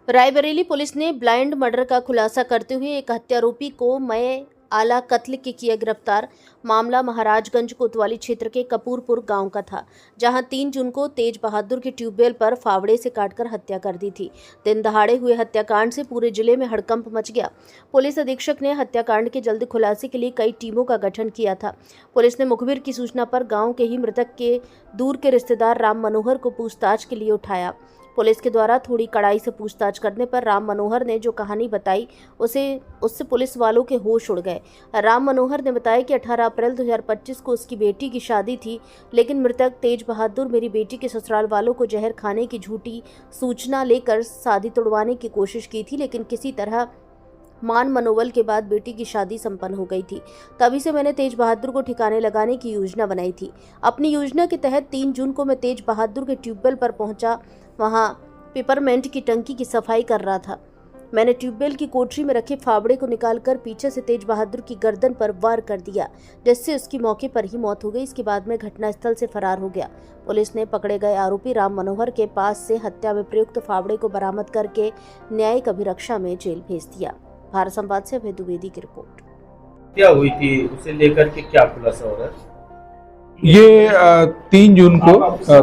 Raebareli police ने blind murder का खुलासा करते हुए एक हत्यारोपी को मय आला कत्ल के किया गिरफ्तार। मामला महाराजगंज कोतवाली क्षेत्र के कपूरपुर गांव का था, जहां 3 जून को तेज बहादुर के ट्यूबवेल पर फावड़े से काटकर हत्या कर दी थी। दिन दहाड़े हुए हत्याकांड से पूरे जिले में हड़कंप मच गया। पुलिस अधीक्षक ने हत्याकांड के जल्द खुलासे के लिए कई टीमों का गठन किया था। पुलिस ने मुखबिर की सूचना पर गाँव के ही मृतक के दूर के रिश्तेदार राम मनोहर को पूछताछ के लिए उठाया। पुलिस के द्वारा थोड़ी कड़ाई से पूछताछ करने पर राम मनोहर ने जो कहानी बताई उससे पुलिस वालों के होश उड़ गए। राम मनोहर ने बताया कि 18 अप्रैल 2025 को उसकी बेटी की शादी थी, लेकिन मृतक तेज बहादुर मेरी बेटी के ससुराल वालों को जहर खाने की झूठी सूचना लेकर शादी तोड़वाने की कोशिश की थी, लेकिन किसी तरह मान मनोबल के बाद बेटी की शादी संपन्न हो गई थी। तभी से मैंने तेज बहादुर को ठिकाने लगाने की योजना बनाई थी। अपनी योजना के तहत 3 जून को मैं तेज बहादुर के ट्यूबवेल पर पहुंचा। वहां पिपरमेंट की टंकी की सफाई कर रहा था। मैंने ट्यूबवेल की कोठरी में रखे फावड़े को निकालकर पीछे से तेज बहादुर की गर्दन पर वार कर दिया, जिससे उसकी मौके पर ही मौत हो गई। इसके बाद में घटनास्थल से फरार हो गया। पुलिस ने पकड़े गए आरोपी राम मनोहर के पास से हत्या में प्रयुक्त फावड़े को बरामद करके न्यायिक अभिरक्षा में जेल भेज दिया। भारत संवाद से अभय द्विवेदी की रिपोर्ट। क्या हुई थी, उसे लेकर के क्या खुलासा हो रहा है? ये 3 जून को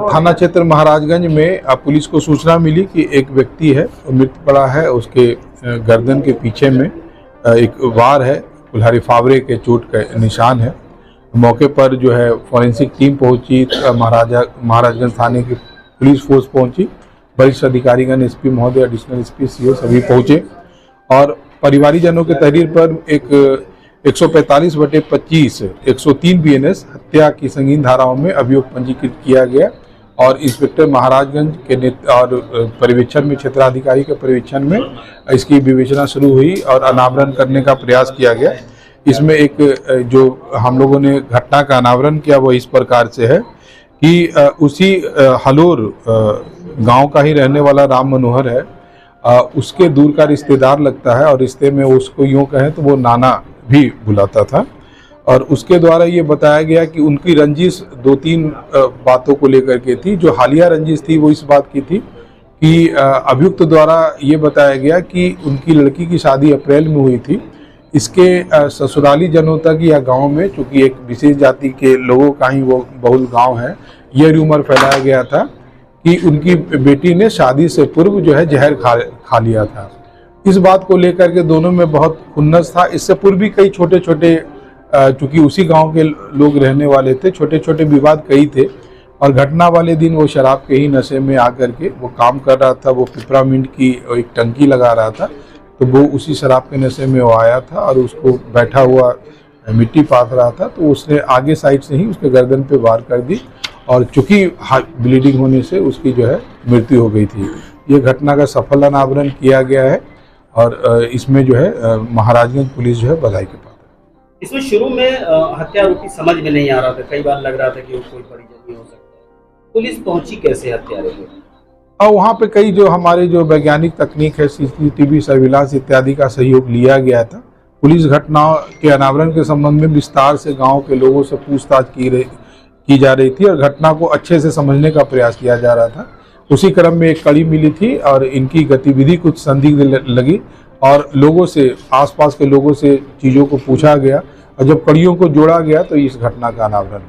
थाना क्षेत्र महाराजगंज में पुलिस को सूचना मिली कि एक व्यक्ति है, मृत पड़ा है। उसके गर्दन के पीछे में एक वार है, कुल्हाड़ी फावड़े के चोट का निशान है। मौके पर जो है फॉरेंसिक टीम पहुंची, महाराजगंज थाने की पुलिस फोर्स पहुंची, वरिष्ठ अधिकारीगण, एसपी महोदय, एडिशनल एसपी, सीओ सभी पहुंचे और परिवारीजनों के तहरीर पर एक 145/25 103 बीएनएस हत्या की संगीन धाराओं में अभियोग पंजीकृत किया गया और इंस्पेक्टर महाराजगंज के और पर्यवेक्षण में, क्षेत्राधिकारी के पर्यवेक्षण में इसकी विवेचना शुरू हुई और अनावरण करने का प्रयास किया गया। इसमें एक जो हम लोगों ने घटना का अनावरण किया वो इस प्रकार से है कि उसी हलोर गांव का ही रहने वाला राम मनोहर है, उसके दूर का रिश्तेदार लगता है और रिश्ते में उसको यूँ कहें तो वो नाना भी बुलाता था। और उसके द्वारा ये बताया गया कि उनकी रंजिश 2-3 बातों को लेकर के थी। जो हालिया रंजिश थी वो इस बात की थी कि अभियुक्त द्वारा ये बताया गया कि उनकी लड़की की शादी अप्रैल में हुई थी। इसके ससुराली जनों तक या गांव में, चूँकि एक विशेष जाति के लोगों का ही वो बहुल गांव है, ये र्यूमर फैलाया गया था कि उनकी बेटी ने शादी से पूर्व जो है जहर खा लिया था। इस बात को लेकर के दोनों में बहुत खुन्नस था। इससे पूर्व भी कई छोटे छोटे, चूँकि उसी गांव के लोग रहने वाले थे, छोटे छोटे विवाद कई थे। और घटना वाले दिन वो शराब के ही नशे में आकर के वो काम कर रहा था। वो पिपरामिंट की एक टंकी लगा रहा था, तो वो उसी शराब के नशे में वो आया था और उसको बैठा हुआ मिट्टी पाथ रहा था, तो उसने आगे साइड से ही उसके गर्दन पे वार कर दी और चूँकि ब्लीडिंग होने से उसकी जो है मृत्यु हो गई थी। ये घटना का सफल अनावरण किया गया है और इसमें जो है महाराजगंज पुलिस जो है बधाई के पात्र है। इसमें शुरू में हत्यारोपी समझ में नहीं आ रहा था, कई बार लग रहा था कि वो कोई बड़ी जल्दी हो सकता है। पुलिस पहुंची कैसे हत्यारों और वहाँ पे कई जो हमारे जो वैज्ञानिक तकनीक है, सीसीटीवी सर्विलांस इत्यादि का सहयोग लिया गया था। पुलिस घटना के अनावरण के संबंध में विस्तार से गाँव के लोगों से पूछताछ की जा रही थी और घटना को अच्छे से समझने का प्रयास किया जा रहा था। उसी क्रम में एक कड़ी मिली थी और इनकी गतिविधि कुछ संदिग्ध लगी और लोगों से, आसपास के लोगों से चीज़ों को पूछा गया और जब कड़ियों को जोड़ा गया तो इस घटना का अनावरण